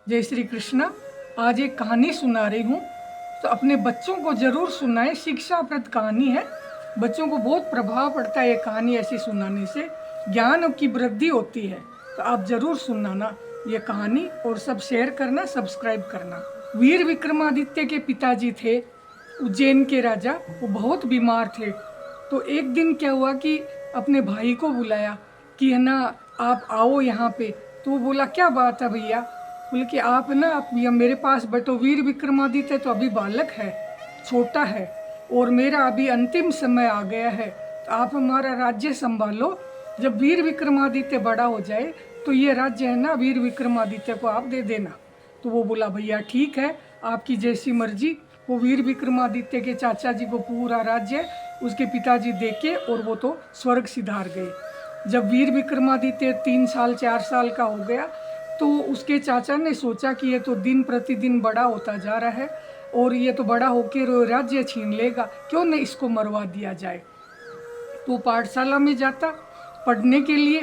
जय श्री कृष्णा। आज एक कहानी सुना रही हूँ, तो अपने बच्चों को ज़रूर सुनाएं। शिक्षाप्रद कहानी है, बच्चों को बहुत प्रभाव पड़ता है ये कहानी ऐसी सुनाने से, ज्ञान की वृद्धि होती है। तो आप ज़रूर सुनाना ये कहानी और सब शेयर करना, सब्सक्राइब करना। वीर विक्रमादित्य के पिताजी थे उज्जैन के राजा, वो बहुत बीमार थे। तो एक दिन क्या हुआ कि अपने भाई को बुलाया कि है ना, आप आओ यहाँ पे। तो वो बोला क्या बात है भैया? बोले कि आप ना, आप मेरे पास बैठो। वीर विक्रमादित्य तो अभी बालक है, छोटा है, और मेरा अभी अंतिम समय आ गया है, तो आप हमारा राज्य संभालो। जब वीर विक्रमादित्य बड़ा हो जाए तो ये राज्य है ना, वीर विक्रमादित्य को आप दे देना। तो वो बोला भैया ठीक है, आपकी जैसी मर्जी। वो वीर विक्रमादित्य के चाचा जी को पूरा राज्य उसके पिताजी देके, और वो तो स्वर्ग सिधार गए। जब वीर विक्रमादित्य 3 साल 4 साल का हो गया, तो उसके चाचा ने सोचा कि ये तो दिन प्रतिदिन बड़ा होता जा रहा है और ये तो बड़ा होकर राज्य छीन लेगा, क्यों न इसको मरवा दिया जाए। तो पाठशाला में जाता पढ़ने के लिए,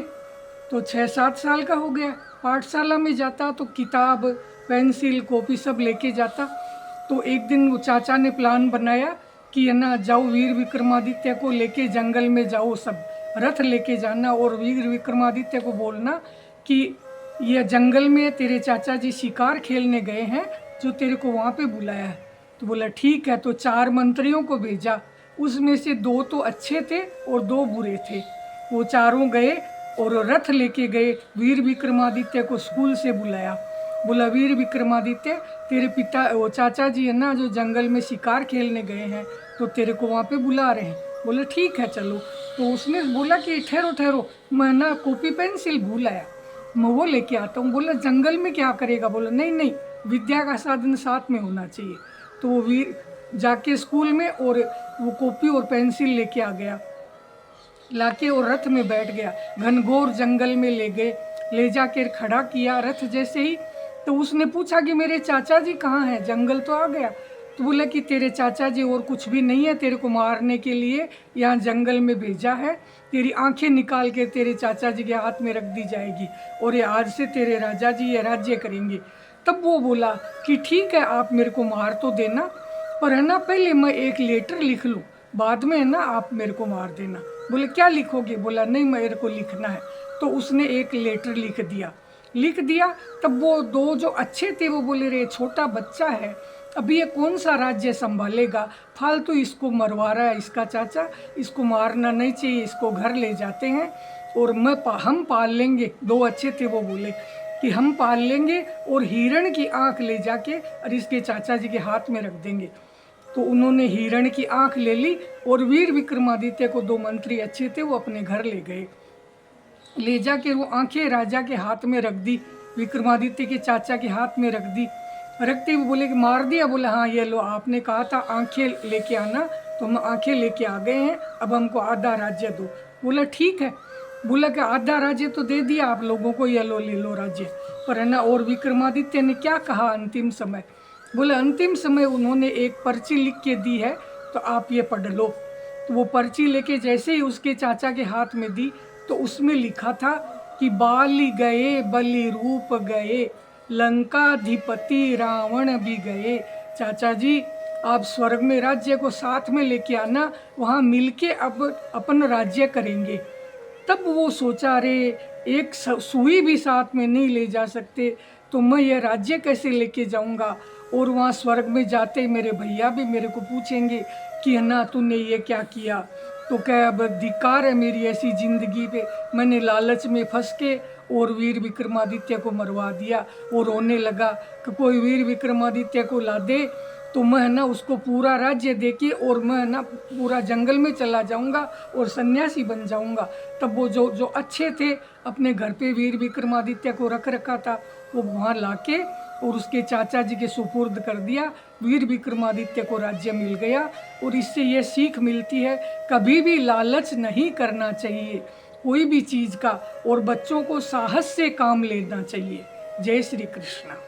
तो 6-7 साल का हो गया। पाठशाला में जाता तो किताब, पेंसिल, कॉपी सब लेके जाता। तो एक दिन वो चाचा ने प्लान बनाया कि है ना, जाओ वीर विक्रमादित्य को लेके जंगल में जाओ, सब रथ लेके जाना, और वीर विक्रमादित्य को बोलना कि ये जंगल में तेरे चाचा जी शिकार खेलने गए हैं, जो तेरे को वहाँ पे बुलाया है। तो बोला ठीक है। तो 4 मंत्रियों को भेजा, उसमें से 2 तो अच्छे थे और 2 बुरे थे। वो चारों गए और रथ लेके गए। वीर विक्रमादित्य को स्कूल से बुलाया, बोला वीर विक्रमादित्य, तेरे पिता वो चाचा जी है ना, जो जंगल में शिकार खेलने गए हैं, तो तेरे को वहाँ पे बुला रहे हैं। बोले ठीक है चलो। तो उसने बोला कि ठहरो ठहरो, मैं ना कॉपी पेंसिल भूल आया, मैं वो लेके आता हूँ। बोला जंगल में क्या करेगा? बोला नहीं नहीं, विद्या का साधन साथ में होना चाहिए। तो वो वीर जाके स्कूल में और वो कॉपी और पेंसिल लेके आ गया, लाके और रथ में बैठ गया। घनघोर जंगल में ले गए, ले जाकर खड़ा किया रथ जैसे ही। तो उसने पूछा कि मेरे चाचा जी कहाँ हैं? जंगल तो आ गया। तो बोला कि तेरे चाचा जी और कुछ भी नहीं है, तेरे को मारने के लिए यहाँ जंगल में भेजा है। तेरी आंखें निकाल के तेरे चाचा जी के हाथ में रख दी जाएगी, और ये आज से तेरे राजा जी ये राज्य करेंगे। तब वो बोला कि ठीक है, आप मेरे को मार तो देना, पर है ना पहले मैं एक लेटर लिख लूँ, बाद में है ना आप मेरे को मार देना। बोले क्या लिखोगे? बोला नहीं, मेरे को लिखना है। तो उसने एक लेटर लिख दिया। तब वो 2 जो अच्छे थे वो बोले रे, छोटा बच्चा है, अभी ये कौन सा राज्य संभालेगा, फालतू इसको मरवा रहा है इसका चाचा, इसको मारना नहीं चाहिए, इसको घर ले जाते हैं और हम पाल लेंगे। 2 अच्छे थे, वो बोले कि हम पाल लेंगे और हिरण की आंख ले जाके और इसके चाचा जी के हाथ में रख देंगे। तो उन्होंने हिरण की आंख ले ली, और वीर विक्रमादित्य को 2 मंत्री अच्छे थे वो अपने घर ले गए। ले जाके वो आंखें राजा के हाथ में रख दी, विक्रमादित्य के चाचा के हाथ में रख दी। रखते हुए बोले कि मार दिया? बोला हाँ, ये लो, आपने कहा था आंखें लेके आना, तो हम आंखें लेके आ गए हैं, अब हमको आधा राज्य दो। बोला ठीक है। बोला कि आधा राज्य तो दे दिया आप लोगों को, ये लो, ले लो राज्य, पर है ना। और विक्रमादित्य ने क्या कहा अंतिम समय? बोले अंतिम समय उन्होंने एक पर्ची लिख के दी है, तो आप ये पढ़ लो। तो वो पर्ची लेके जैसे ही उसके चाचा के हाथ में दी, तो उसमें लिखा था कि बाली गए बलि रूप गए, लंकाधिपति रावण भी गए। चाचा जी आप स्वर्ग में राज्य को साथ में लेके आना, वहाँ मिलके अब अपन राज्य करेंगे। तब वो सोचा रे, एक सुई भी साथ में नहीं ले जा सकते, तो मैं ये राज्य कैसे लेके जाऊंगा? और वहाँ स्वर्ग में जाते मेरे भैया भी मेरे को पूछेंगे कि है ना, तूने ये क्या किया? तो क्या अब धिक्कार है मेरी ऐसी ज़िंदगी पे, मैंने लालच में फंस के और वीर विक्रमादित्य को मरवा दिया। और रोने लगा कि कोई वीर विक्रमादित्य को ला दे, तो मैं है ना उसको पूरा राज्य देके, और मैं है ना पूरा जंगल में चला जाऊंगा और सन्यासी बन जाऊंगा। तब वो जो अच्छे थे अपने घर पे वीर विक्रमादित्य को रख रखा था, वो वहाँ लाके और उसके चाचा जी के सुपुर्द कर दिया। वीर विक्रमादित्य को राज्य मिल गया। और इससे ये सीख मिलती है, कभी भी लालच नहीं करना चाहिए कोई भी चीज़ का, और बच्चों को साहस से काम लेना चाहिए। जय श्री कृष्ण।